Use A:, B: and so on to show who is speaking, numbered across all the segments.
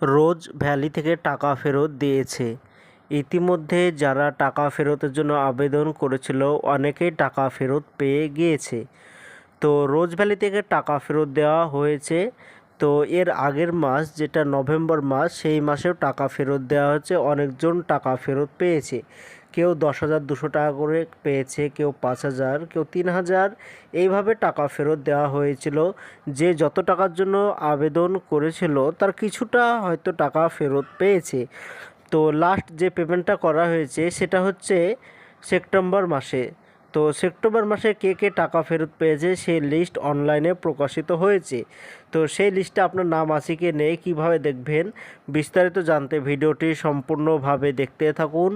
A: রোজ valley থেকে টাকা ফেরত দিয়েছে। ইতিমধ্যে যারা টাকা ফেরতের জন্য আবেদন করেছিল অনেকেই টাকা ফেরত পেয়ে গিয়েছে। তো রোজ ভ্যালি থেকে টাকা ফেরত দেওয়া হয়েছে। তো এর আগের মাস যেটা নভেম্বর মাস, সেই মাসেও টাকা ফেরত দেওয়া হচ্ছে। অনেকজন টাকা ফেরত পেয়েছে। কেউ 10,200 টাকা করে পেয়েছে, কেউ 5,000, কেউ 3,000, এইভাবে টাকা ফেরত দেওয়া হয়েছিল। যে যত টাকার জন্য আবেদন করেছিল তার কিছুটা হয়তো টাকা ফেরত পেয়েছে। তো লাস্ট যে পেমেন্টটা করা হয়েছে সেটা হচ্ছে সেপ্টেম্বর মাসে। তো সেপ্টেম্বর মাসে কে কে টাকা ফেরত পেয়েছে সেই লিস্ট অনলাইনে প্রকাশিত হয়েছে। তো সেই লিস্টে আপনার নাম আছে কি নেই, কীভাবে দেখবেন, বিস্তারিত জানতে ভিডিওটি সম্পূর্ণভাবে দেখতে থাকুন।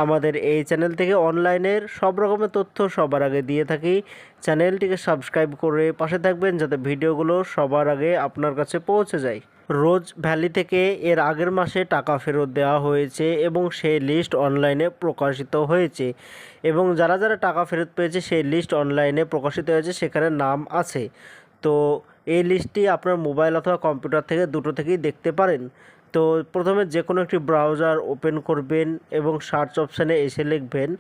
A: আমাদের এই চ্যানেল থেকে অনলাইনের সব রকমের তথ্য সবার আগে দিয়ে থাকি। চ্যানেলটিকে সাবস্ক্রাইব করে পাশে থাকবেন যাতে ভিডিওগুলো সবার আগে আপনার কাছে পৌঁছে যায়। রোজ ভ্যালি থেকে এর আগের মাসে টাকা ফেরত দেওয়া হয়েছে এবং সেই লিস্ট অনলাইনে প্রকাশিত হয়েছে। এবং যারা যারা টাকা ফেরত পেয়েছে সেই লিস্ট অনলাইনে প্রকাশিত হয়েছে, সেখানে নাম আছে। তো এই লিস্টটি আপনার মোবাইল অথবা কম্পিউটার থেকে দুটো থেকেই দেখতে পারেন। তো প্রথমে যে কোনো একটি ব্রাউজার ওপেন করবেন এবং সার্চ অপশানে এসে লিখবেন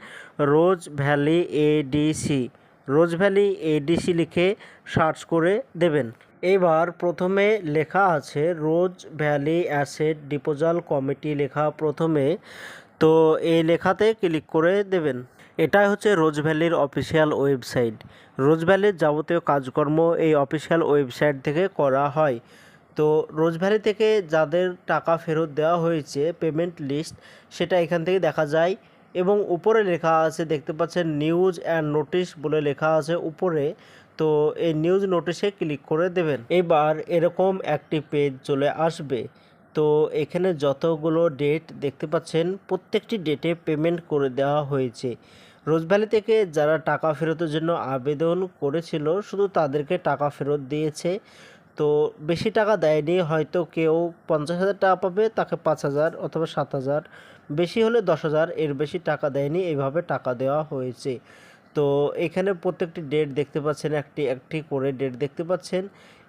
A: রোজ ভ্যালি এডিসি। রোজ ভ্যালি এডিসি লিখে সার্চ করে দেবেন। এবার প্রথমে লেখা আছে রোজ ভ্যালি অ্যাসেট ডিপোজাল কমিটি লেখা প্রথমে। তো এই লেখাতে ক্লিক করে দেবেন। এটাই হচ্ছে রোজ ভ্যালির অফিসিয়াল ওয়েবসাইট। রোজ ভ্যালির যাবতীয় কাজকর্ম এই অফিসিয়াল ওয়েবসাইট থেকে করা হয়। তো রোজ ভ্যালি থেকে যাদের টাকা ফেরত দেওয়া হয়েছে পেমেন্ট লিস্ট, সেটা এখান থেকে দেখা যায়। এবং উপরে লেখা আছে, দেখতে পাচ্ছেন নিউজ অ্যান্ড নোটিশ বলে লেখা আছে উপরে। তো এই নিউজ নোটিশে ক্লিক করে দেবেন। এবার এরকম একটি পেজ চলে আসবে। তো এখানে যতগুলো ডেট দেখতে পাচ্ছেন প্রত্যেকটি ডেটে পেমেন্ট করে দেওয়া হয়েছে। রোজ ভ্যালি থেকে যারা টাকা ফেরতের জন্য আবেদন করেছিল শুধু তাদেরকে টাকা ফেরত দিয়েছে। তো বেশি টাকা দেয়নি, হয়তো কেউ 50,000 টাকা পাবে, তাকে 5,000 অথবা 7,000, বেশি হলে 10,000, এর বেশি টাকা দেয়নি। এইভাবে টাকা দেওয়া হয়েছে। তো এখানে প্রত্যেকটি ডেট দেখতে পাচ্ছেন, একটি একটি করে ডেট দেখতে পাচ্ছেন।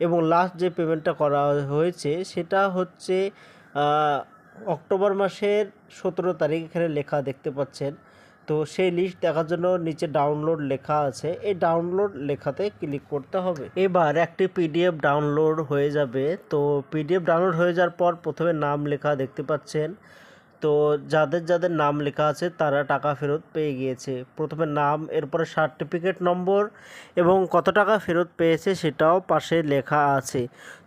A: এবং লাস্ট যে পেমেন্টটা করা হয়েছে সেটা হচ্ছে অক্টোবর মাসের 17 তারিখ, এখানে লেখা দেখতে পাচ্ছেন। তো সেই লিস্ট দেখার জন্য নিচে ডাউনলোড লেখা আছে, এই ডাউনলোড লেখাতে ক্লিক করতে হবে। এবার একটি পিডিএফ ডাউনলোড হয়ে যাবে। তো পিডিএফ ডাউনলোড হয়ে যাওয়ার পর প্রথমে নাম লেখা দেখতে পাচ্ছেন। তো যাদের যাদের নাম লেখা আছে তারা টাকা ফেরত পেয়ে গিয়েছে। প্রথমে নাম, এরপরে সার্টিফিকেট নম্বর এবং কত টাকা ফেরত পেয়েছে সেটাও পাশে লেখা আছে।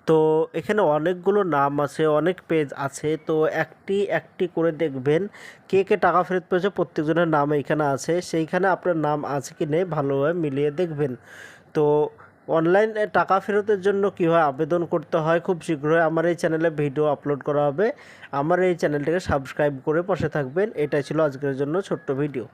A: তো এখানে অনেকগুলো নাম আছে, অনেক পেজ আছে। তো একটি একটি করে দেখবেন কে কে টাকা ফেরত পেয়েছে, প্রত্যেকজনের নাম এখানে আছে। সেইখানে আপনার নাম আছে কি নেই ভালোভাবে মিলিয়ে দেখবেন। তো অনলাইনে টাকা ফেরতের জন্য কীভাবে আবেদন করতে হয় খুব শীঘ্রই আমার এই চ্যানেলে ভিডিও আপলোড করা হবে। আমার এই চ্যানেলটিকে সাবস্ক্রাইব করে পাশে থাকবেন। এটাই ছিল আজকের জন্য ছোট্ট ভিডিও।